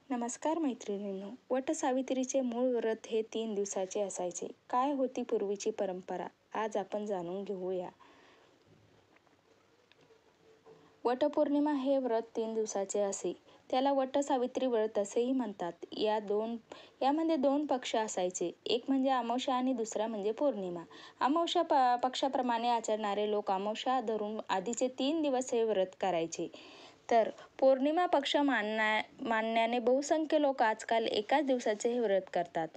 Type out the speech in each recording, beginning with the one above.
नमस्कार मैत्रिणींनो. वटसावित्रीचे मूळ व्रत हे 3 दिवसाचे असायचे. काय होती पूर्वीची परंपरा? आज आपण जाणून घेऊया. वटपौर्णिमा हे व्रत 3 दिवसाचे असे. त्याला वटसावित्री व्रत असेही म्हणतात. यामध्ये 2 पक्ष असायचे. एक म्हणजे अमावस्या आणि दुसरा म्हणजे पौर्णिमा. अमावस्या पक्षाप्रमाणे आचरणारे लोक अमावस्या धरून आधीचे 3 दिवस हे व्रत करायचे. तर पौर्णिमा पक्ष मानण्याने बहुसंख्य लोक आजकाल एकाच दिवसाचे हे व्रत करतात.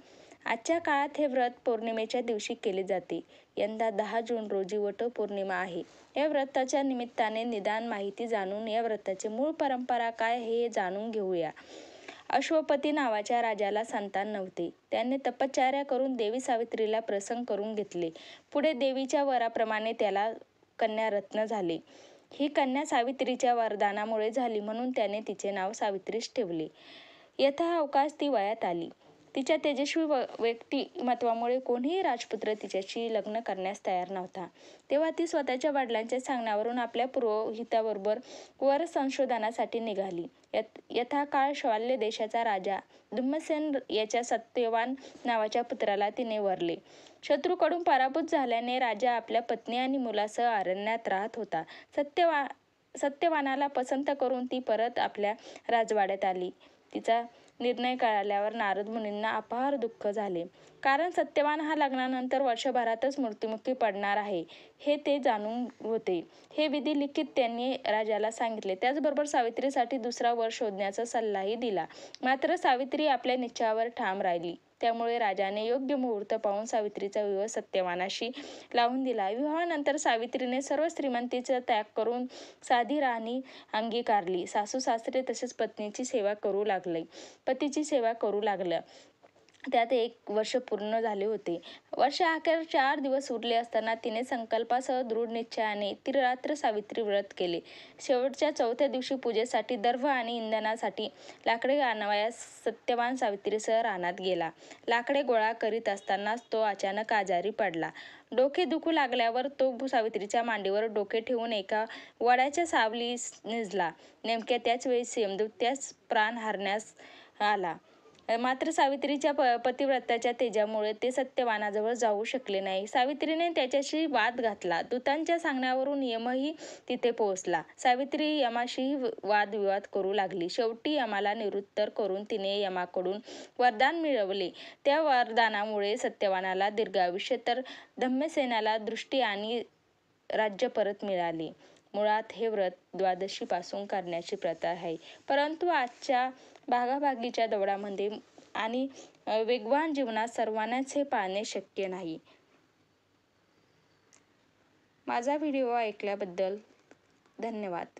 आजच्या काळात हे व्रत पौर्णिमेच्या दिवशी केले जाते. यंदा 10 जून रोजी वटपौर्णिमा आहे. या व्रताच्या निमित्ताने निदान माहिती जाणून या व्रताची मूळ परंपरा काय हे जाणून घेऊया. अश्वपती नावाच्या राजाला संतान नव्हते. त्याने तपश्चर्या करून देवी सावित्रीला प्रसन्न करून घेतले. पुढे देवीच्या वराप्रमाणे त्याला कन्या रत्न झाले. ही कन्या सावित्रीच्या वरदानामुळे झाली म्हणून त्याने तिचे नाव सावित्रीच ठेवले. यथाअवकाश ती वयात आली. तिच्या तेजस्वी व्यक्तिमत्वामुळे कोणीही राजपुत्र तिच्याशी लग्न करण्यास तयार नव्हता. तेव्हा ती स्वतःच्या वडिलांच्या सांगण्यावरून आपल्या पुरोहिताबरोबर वर संशोधनासाठी निघाली. यथाकाळ श्वाल्य देशाचा राजा धुम्मसेन याच्या सत्यवान नावाच्या पुत्राला तिने वरले. शत्रूकडून पराभूत झाल्याने राजा आपल्या पत्नी आणि मुलासह अरण्यात राहत होता. सत्यवानाला पसंत करून ती परत आपल्या राजवाड्यात आली. तिचा निर्णय कळाल्यावर नारद मुनींना अपार दुःख झाले. कारण सत्यवान हा लग्नानंतर वर्षभरातच मृत्युमुखी पडणार आहे हे ते जाणून होते. हे विधी लिखित त्यांनी राजाला सांगितले. त्याचबरोबर सावित्रीसाठी दुसरा वर शोधण्याचा सल्लाही दिला. मात्र सावित्री आपल्या निश्चयावर ठाम राहिली. त्यामुळे राजाने योग्य मुहूर्त पाहून सावित्रीचा विवाह सत्यवानाशी लावून दिला. विवाहानंतर सावित्रीने सर्व श्रीमंतीचा त्याग करून साधी राहणी अंगीकारली. सासू सासरे तसेच पतीची सेवा करू लागल्या. त्यात 1 वर्ष पूर्ण झाले होते. वर्षाअखेर 4 दिवस उरले असताना तिने संकल्पासह दृढ निश्चयाने त्रिरात्र सावित्री व्रत केले. शेवटच्या 4थ्या दिवशी पूजेसाठी दर्भ आणि इंधनासाठी लाकडे आणवयास सत्यवान सावित्रीसह रानात गेला. लाकडे गोळा करीत असतानाच तो अचानक आजारी पडला. डोके दुखू लागल्यावर तो सावित्रीच्या मांडीवर डोके ठेवून एका वडाच्या सावलीस निजला. नेमक्या त्याच वेळी यमदूत त्यास प्राण हरण्यास आला. मात्र सावित्रीच्या पतिव्रताच्या तेजामुळे ते सत्यवानाजवळ जाऊ शकले नाही. सावित्रीने त्याच्याशी वाद घातला. दूतांच्या सांगण्यावरून यमही तिथे पोहोचला. सावित्री यमाशीही वादविवाद करू लागली. शेवटी यमाला निरुत्तर करून तिने यमाकडून वरदान मिळवले. त्या वरदानामुळे सत्यवानाला दीर्घायुष्य तर धम्मसेनाला दृष्टी आणि राज्य परत मिळाले. मुळात हे व्रत द्वादशीपासून करण्याची प्रथा आहे. परंतु आजच्या भागाभागीच्या दौडामध्ये आणि वेगवान जीवनात सर्वांनाच हे पाळणे शक्य नाही. माझा व्हिडिओ ऐकल्याबद्दल धन्यवाद.